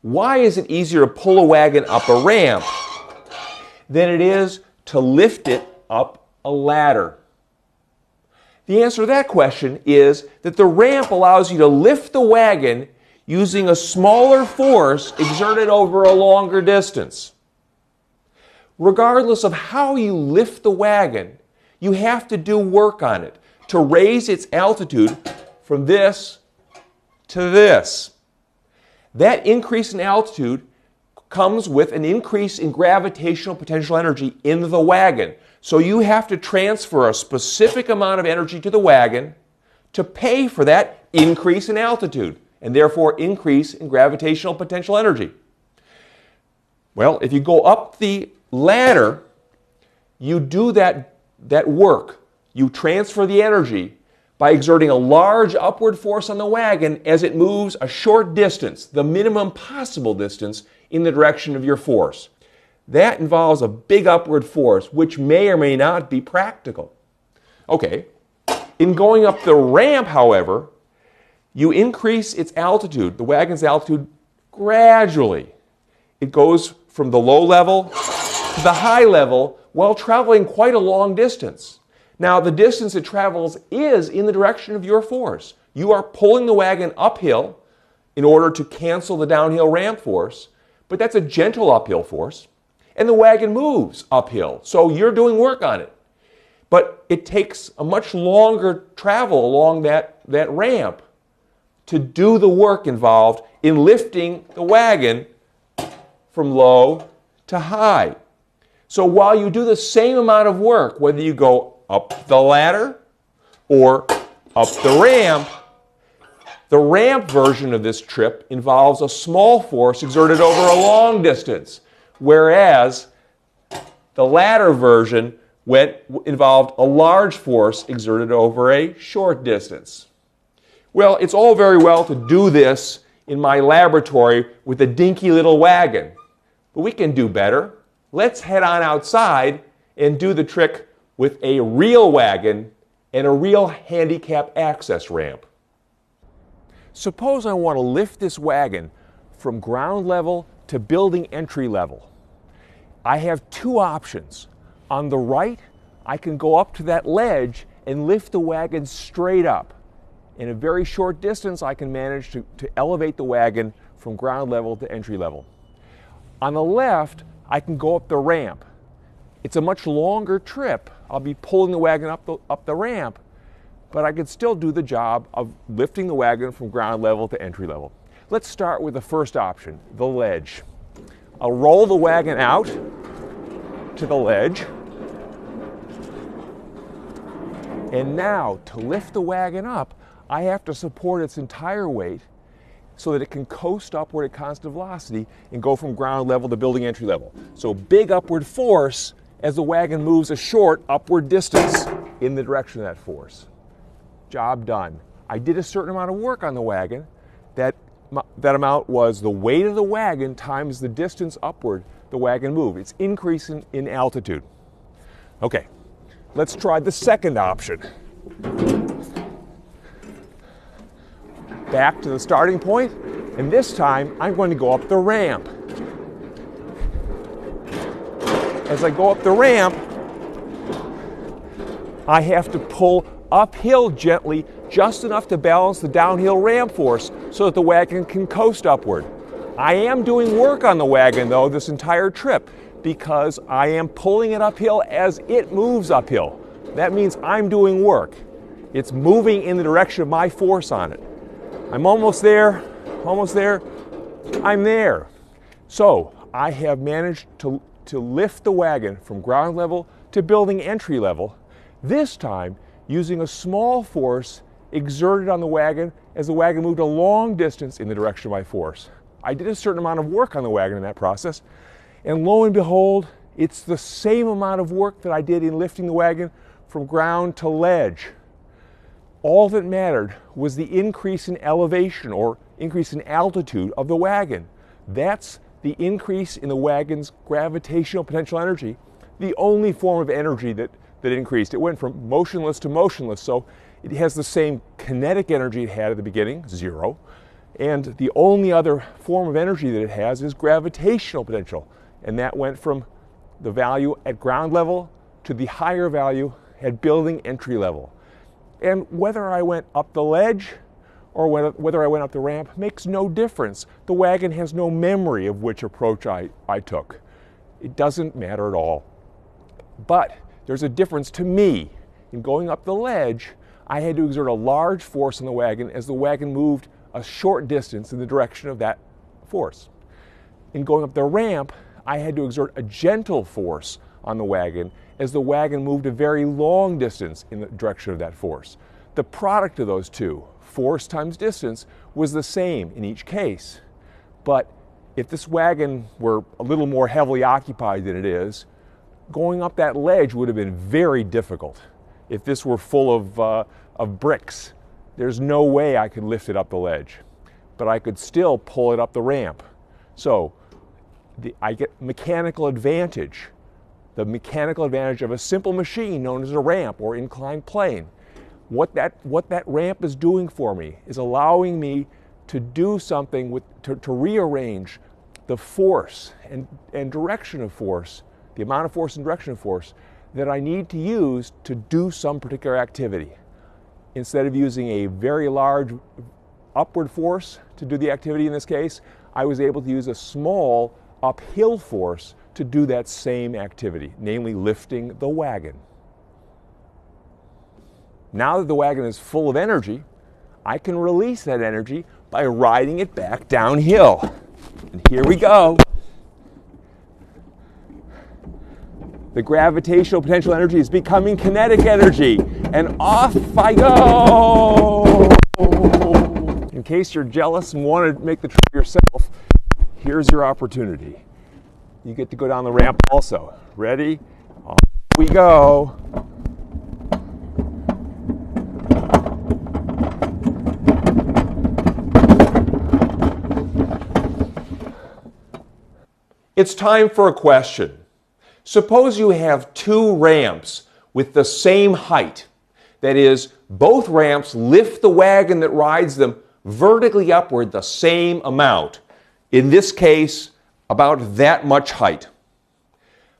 Why is it easier to pull a wagon up a ramp than it is to lift it up a ladder? The answer to that question is that the ramp allows you to lift the wagon using a smaller force exerted over a longer distance. Regardless of how you lift the wagon, you have to do work on it to raise its altitude from this to this. That increase in altitude comes with an increase in gravitational potential energy in the wagon. So you have to transfer a specific amount of energy to the wagon to pay for that increase in altitude and therefore increase in gravitational potential energy. Well, if you go up the ladder, you do that work. You transfer the energy by exerting a large upward force on the wagon as it moves a short distance, the minimum possible distance, in the direction of your force. That involves a big upward force, which may or may not be practical. Okay, in going up the ramp, however, you increase its altitude, the wagon's altitude, gradually. It goes from the low level to the high level while traveling quite a long distance. Now, the distance it travels is in the direction of your force. You are pulling the wagon uphill in order to cancel the downhill ramp force, but that's a gentle uphill force, and the wagon moves uphill, so you're doing work on it. But it takes a much longer travel along that ramp to do the work involved in lifting the wagon from low to high. So while you do the same amount of work, whether you go up the ladder or up the ramp version of this trip involves a small force exerted over a long distance, whereas the ladder version involved a large force exerted over a short distance. Well, it's all very well to do this in my laboratory with a dinky little wagon, but we can do better. Let's head on outside and do the trick with a real wagon and a real handicap access ramp. Suppose I want to lift this wagon from ground level to building entry level. I have two options. On the right, I can go up to that ledge and lift the wagon straight up. In a very short distance, I can manage to elevate the wagon from ground level to entry level. On the left, I can go up the ramp. It's a much longer trip. I'll be pulling the wagon up the ramp, but I can still do the job of lifting the wagon from ground level to entry level. Let's start with the first option, the ledge. I'll roll the wagon out to the ledge. And now, to lift the wagon up, I have to support its entire weight so that it can coast upward at constant velocity and go from ground level to building entry level. So big upward force as the wagon moves a short upward distance in the direction of that force. Job done. I did a certain amount of work on the wagon. That amount was the weight of the wagon times the distance upward the wagon moved. It's increasing in altitude. Okay, let's try the second option. Back to the starting point, and this time I'm going to go up the ramp. As I go up the ramp, I have to pull uphill gently, just enough to balance the downhill ramp force so that the wagon can coast upward. I am doing work on the wagon, though, this entire trip, because I am pulling it uphill as it moves uphill. That means I'm doing work. It's moving in the direction of my force on it. I'm almost there, I'm there. So I have managed to lift the wagon from ground level to building entry level, this time using a small force exerted on the wagon as the wagon moved a long distance in the direction of my force. I did a certain amount of work on the wagon in that process, and lo and behold, it's the same amount of work that I did in lifting the wagon from ground to ledge. All that mattered was the increase in elevation or increase in altitude of the wagon. That's the increase in the wagon's gravitational potential energy, the only form of energy that increased. It went from motionless to motionless, so it has the same kinetic energy it had at the beginning, 0, And the only other form of energy that it has is gravitational potential. And that went from the value at ground level to the higher value at building entry level. And whether I went up the ledge or whether I went up the ramp makes no difference. The wagon has no memory of which approach I took. It doesn't matter at all. But there's a difference to me. In going up the ledge, I had to exert a large force on the wagon as the wagon moved a short distance in the direction of that force. In going up the ramp, I had to exert a gentle force on the wagon as the wagon moved a very long distance in the direction of that force. The product of those two, force times distance, was the same in each case. But if this wagon were a little more heavily occupied than it is, going up that ledge would have been very difficult. If this were full of bricks, there's no way I could lift it up the ledge. But I could still pull it up the ramp. So I get mechanical advantage. The mechanical advantage of a simple machine known as a ramp or inclined plane. What that ramp is doing for me is allowing me to do something to rearrange the force and direction of force, the amount of force and direction of force that I need to use to do some particular activity. Instead of using a very large upward force to do the activity in this case, I was able to use a small uphill force to do that same activity, namely lifting the wagon. Now that the wagon is full of energy, I can release that energy by riding it back downhill. And here we go. The gravitational potential energy is becoming kinetic energy, and off I go! In case you're jealous and want to make the trip yourself, here's your opportunity. You get to go down the ramp also. Ready? Off we go. It's time for a question. Suppose you have two ramps with the same height. That is, both ramps lift the wagon that rides them vertically upward the same amount. In this case, about that much height.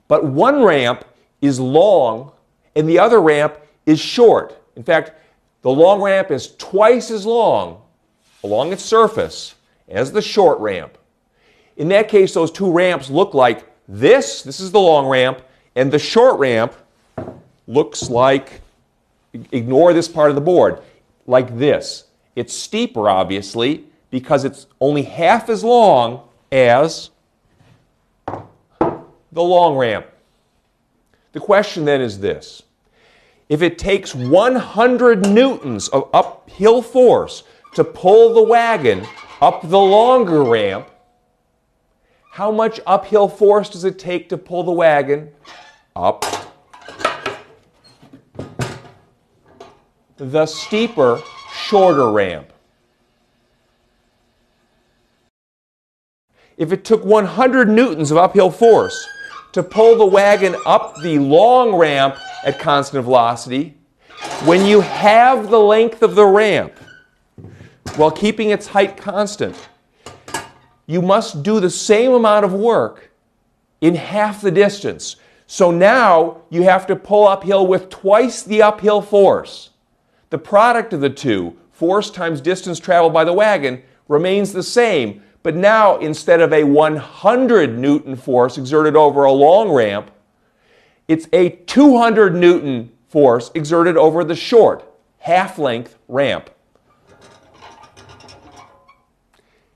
But one ramp is long and the other ramp is short. In fact, the long ramp is twice as long along its surface as the short ramp. In that case, those two ramps look like this. This is the long ramp, and the short ramp looks like, ignore this part of the board, like this. It's steeper, obviously, because it's only half as long as the long ramp. The question then is this. If it takes 100 newtons of uphill force to pull the wagon up the longer ramp, how much uphill force does it take to pull the wagon up the steeper, shorter ramp? If it took 100 newtons of uphill force to pull the wagon up the long ramp at constant velocity, when you halve the length of the ramp while keeping its height constant, you must do the same amount of work in half the distance. So now you have to pull uphill with twice the uphill force. The product of the two, force times distance traveled by the wagon, remains the same. But now, instead of a 100 Newton force exerted over a long ramp, it's a 200 Newton force exerted over the short, half-length ramp.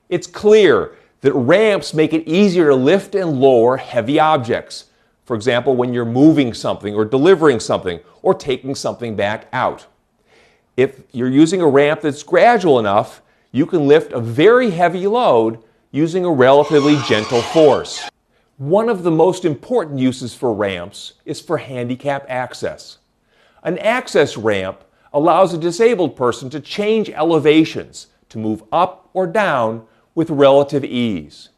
It's clear that ramps make it easier to lift and lower heavy objects. For example, when you're moving something or delivering something or taking something back out. If you're using a ramp that's gradual enough, you can lift a very heavy load using a relatively gentle force. One of the most important uses for ramps is for handicap access. An access ramp allows a disabled person to change elevations, to move up or down with relative ease.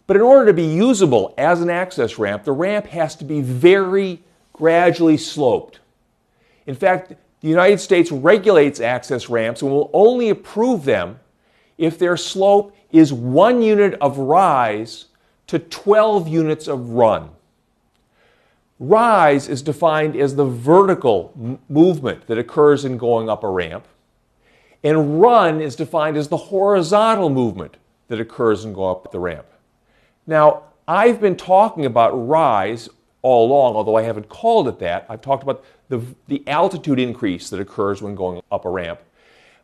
But in order to be usable as an access ramp, the ramp has to be very gradually sloped. In fact, the United States regulates access ramps and will only approve them if their slope is 1 unit of rise to 12 units of run. Rise is defined as the vertical movement that occurs in going up a ramp, and run is defined as the horizontal movement that occurs in going up the ramp. Now, I've been talking about rise all along, although I haven't called it that. I've talked about the altitude increase that occurs when going up a ramp.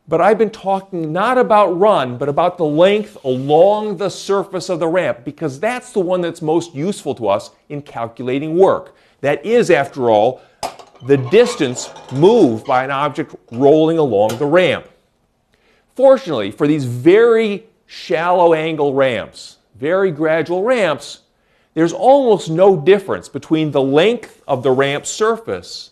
But I've been talking not about run, but about the length along the surface of the ramp, because that's the one that's most useful to us in calculating work. That is, after all, the distance moved by an object rolling along the ramp. Fortunately, for these very shallow angle ramps, very gradual ramps, there's almost no difference between the length of the ramp surface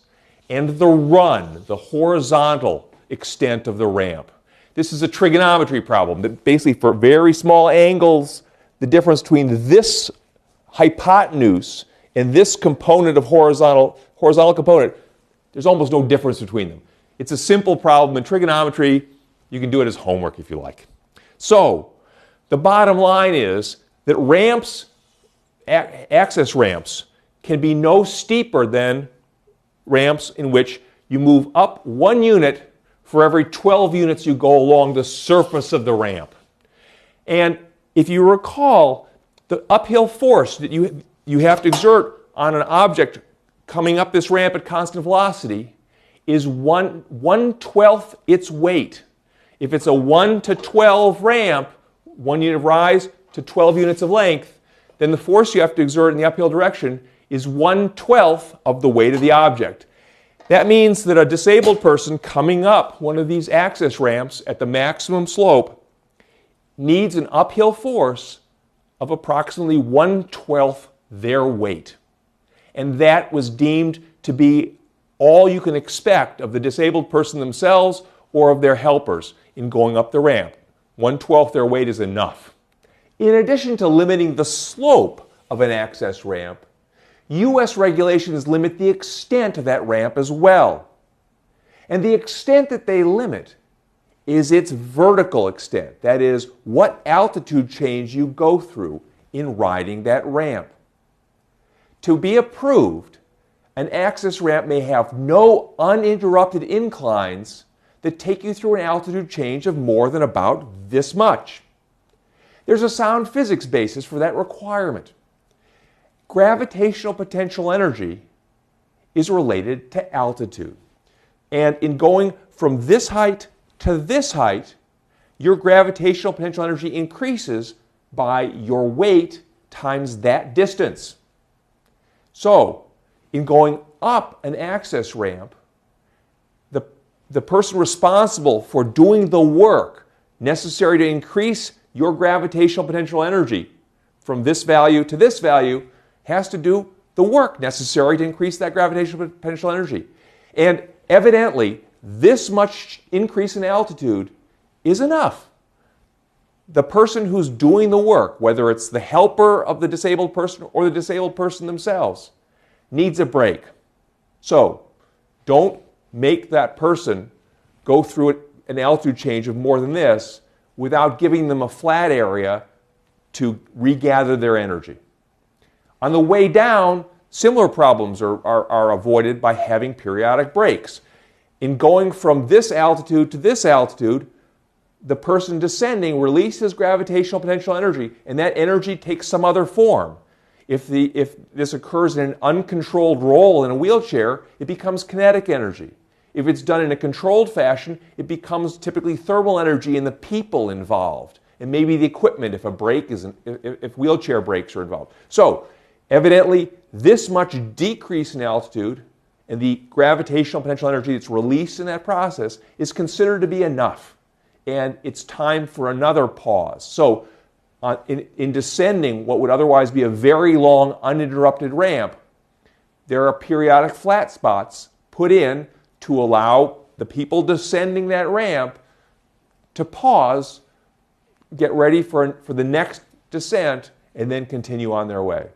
and the run, the horizontal extent of the ramp. This is a trigonometry problem that basically for very small angles, the difference between this hypotenuse and this component of horizontal component, there's almost no difference between them. It's a simple problem in trigonometry. You can do it as homework if you like. So, the bottom line is that ramps, access ramps, can be no steeper than ramps in which you move up 1 unit for every 12 units you go along the surface of the ramp. And if you recall, the uphill force that you have to exert on an object coming up this ramp at constant velocity is 1/12 its weight. If it's a 1 to 12 ramp, 1 unit of rise to 12 units of length, then the force you have to exert in the uphill direction is 1/12 of the weight of the object. That means that a disabled person coming up one of these access ramps at the maximum slope needs an uphill force of approximately 1/12 their weight. And that was deemed to be all you can expect of the disabled person themselves or of their helpers in going up the ramp. 1/12 their weight is enough. In addition to limiting the slope of an access ramp, U.S. regulations limit the extent of that ramp as well. And the extent that they limit is its vertical extent. That is, what altitude change you go through in riding that ramp. To be approved, an access ramp may have no uninterrupted inclines that take you through an altitude change of more than about this much. There's a sound physics basis for that requirement. Gravitational potential energy is related to altitude. And in going from this height to this height, your gravitational potential energy increases by your weight times that distance. So, in going up an access ramp, the person responsible for doing the work necessary to increase your gravitational potential energy from this value to this value has to do the work necessary to increase that gravitational potential energy. And evidently, this much increase in altitude is enough. The person who's doing the work, whether it's the helper of the disabled person or the disabled person themselves, needs a break. So, don't make that person go through an altitude change of more than this without giving them a flat area to regather their energy. On the way down, similar problems are avoided by having periodic breaks. In going from this altitude to this altitude, the person descending releases gravitational potential energy, and that energy takes some other form. If this occurs in an uncontrolled roll in a wheelchair, it becomes kinetic energy. If it's done in a controlled fashion, it becomes typically thermal energy in the people involved, and maybe the equipment if wheelchair brakes are involved. So, evidently, this much decrease in altitude and the gravitational potential energy that's released in that process is considered to be enough, and it's time for another pause. So, in descending what would otherwise be a very long uninterrupted ramp, there are periodic flat spots put in to allow the people descending that ramp to pause, get ready for the next descent, and then continue on their way.